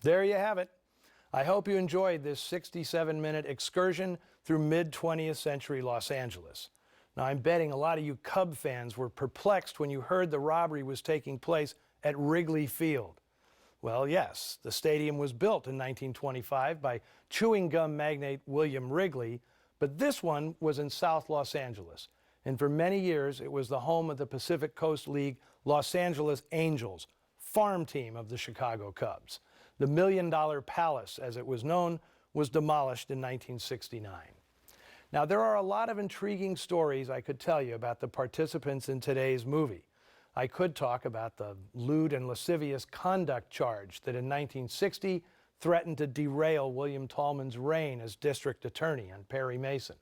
There you have it. I hope you enjoyed this 67-minute excursion through mid-20th century Los Angeles. Now, I'm betting a lot of you Cub fans were perplexed when you heard the robbery was taking place at Wrigley Field. Well, yes, the stadium was built in 1925 by chewing gum magnate William Wrigley, but this one was in South Los Angeles. And for many years, it was the home of the Pacific Coast League Los Angeles Angels, farm team of the Chicago Cubs. The $1 Million Palace, as it was known, was demolished in 1969. Now, there are a lot of intriguing stories I could tell you about the participants in today's movie. I could talk about the lewd and lascivious conduct charge that in 1960 threatened to derail William Tallman's reign as district attorney on Perry Mason.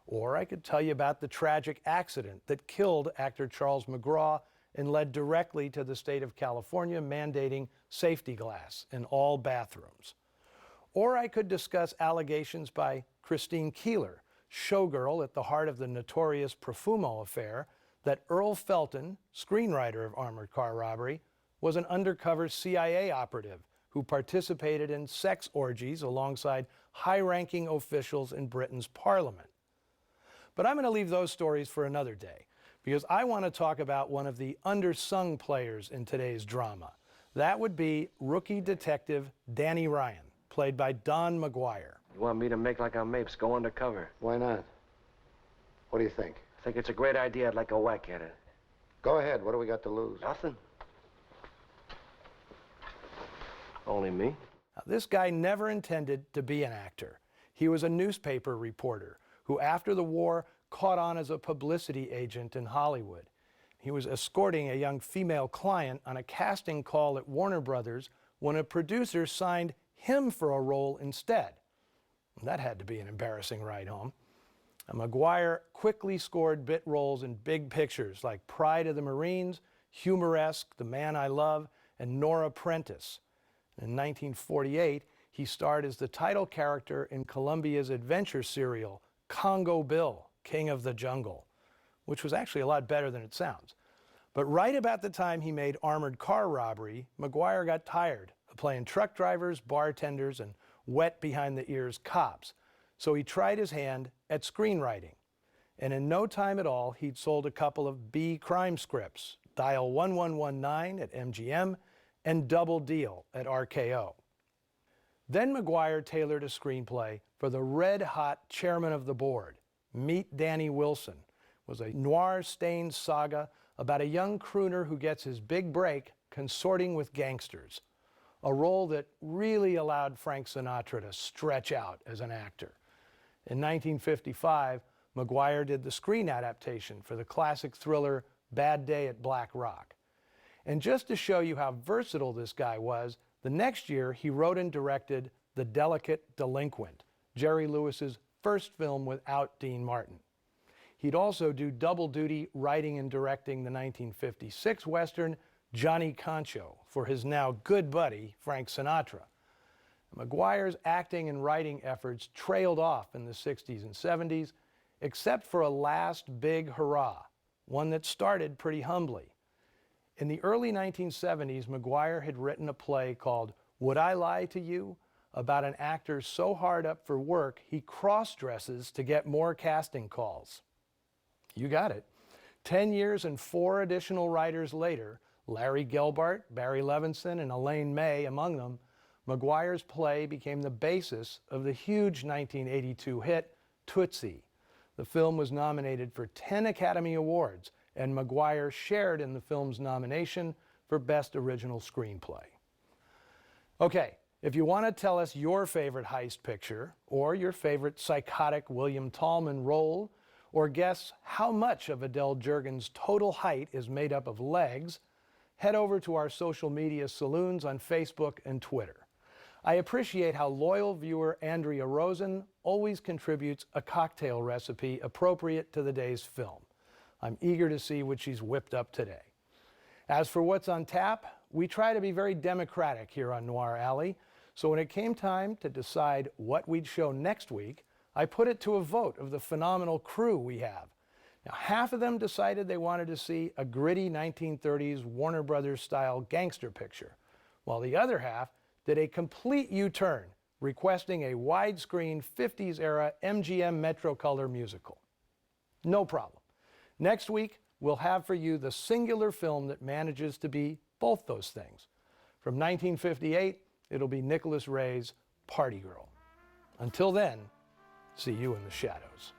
Or I could tell you about the tragic accident that killed actor Charles McGraw and led directly to the state of California mandating safety glass in all bathrooms. Or I could discuss allegations by Christine Keeler, showgirl at the heart of the notorious Profumo affair, that Earl Felton, screenwriter of Armored Car Robbery, was an undercover CIA operative who participated in sex orgies alongside high-ranking officials in Britain's parliament. But I'm going to leave those stories for another day, because I want to talk about one of the undersung players in today's drama. That would be rookie detective Danny Ryan, played by Don McGuire. You want me to make like I'm Mapes, go undercover? Why not? What do you think? I think it's a great idea. I'd like a whack at it. Go ahead. What do we got to lose? Nothing. Only me. Now, this guy never intended to be an actor. He was a newspaper reporter who, after the war, caught on as a publicity agent in Hollywood. He was escorting a young female client on a casting call at Warner Brothers when a producer signed him for a role instead. That had to be an embarrassing ride home. McGuire quickly scored bit roles in big pictures like Pride of the Marines, Humoresque, The Man I Love, and Nora Prentice. In 1948, he starred as the title character in Columbia's adventure serial, Congo Bill, King of the Jungle, which was actually a lot better than it sounds. But right about the time he made Armored Car Robbery, McGuire got tired of playing truck drivers, bartenders, and wet behind-the-ears cops. So he tried his hand at screenwriting. And in no time at all, he'd sold a couple of B crime scripts, Dial 1119 at MGM and Double Deal at RKO. Then McGuire tailored a screenplay for the red-hot chairman of the board, Meet Danny Wilson. It was a noir-stained saga about a young crooner who gets his big break consorting with gangsters, a role that really allowed Frank Sinatra to stretch out as an actor. In 1955, McGuire did the screen adaptation for the classic thriller Bad Day at Black Rock. And just to show you how versatile this guy was, the next year he wrote and directed The Delicate Delinquent, Jerry Lewis's first film without Dean Martin. He'd also do double duty writing and directing the 1956 Western Johnny Concho for his now good buddy Frank Sinatra. McGuire's acting and writing efforts trailed off in the 60s and 70s, except for a last big hurrah, one that started pretty humbly. In the early 1970s, McGuire had written a play called Would I Lie to You?, about an actor so hard up for work he cross-dresses to get more casting calls. You got it. 10 years and 4 additional writers later, Larry Gelbart, Barry Levinson, and Elaine May among them, McGuire's play became the basis of the huge 1982 hit Tootsie. The film was nominated for 10 Academy Awards, and McGuire shared in the film's nomination for Best Original Screenplay. Okay, if you want to tell us your favorite heist picture, or your favorite psychotic William Tallman role, or guess how much of Adele Jurgen's total height is made up of legs, head over to our social media saloons on Facebook and Twitter. I appreciate how loyal viewer Andrea Rosen always contributes a cocktail recipe appropriate to the day's film. I'm eager to see what she's whipped up today. As for what's on tap, we try to be very democratic here on Noir Alley, so when it came time to decide what we'd show next week, I put it to a vote of the phenomenal crew we have. Now, half of them decided they wanted to see a gritty 1930s Warner Brothers style gangster picture, while the other half did a complete U-turn, requesting a widescreen 50s-era MGM Metro-Color musical. No problem. Next week, we'll have for you the singular film that manages to be both those things. From 1958, it'll be Nicholas Ray's Party Girl. Until then, see you in the shadows.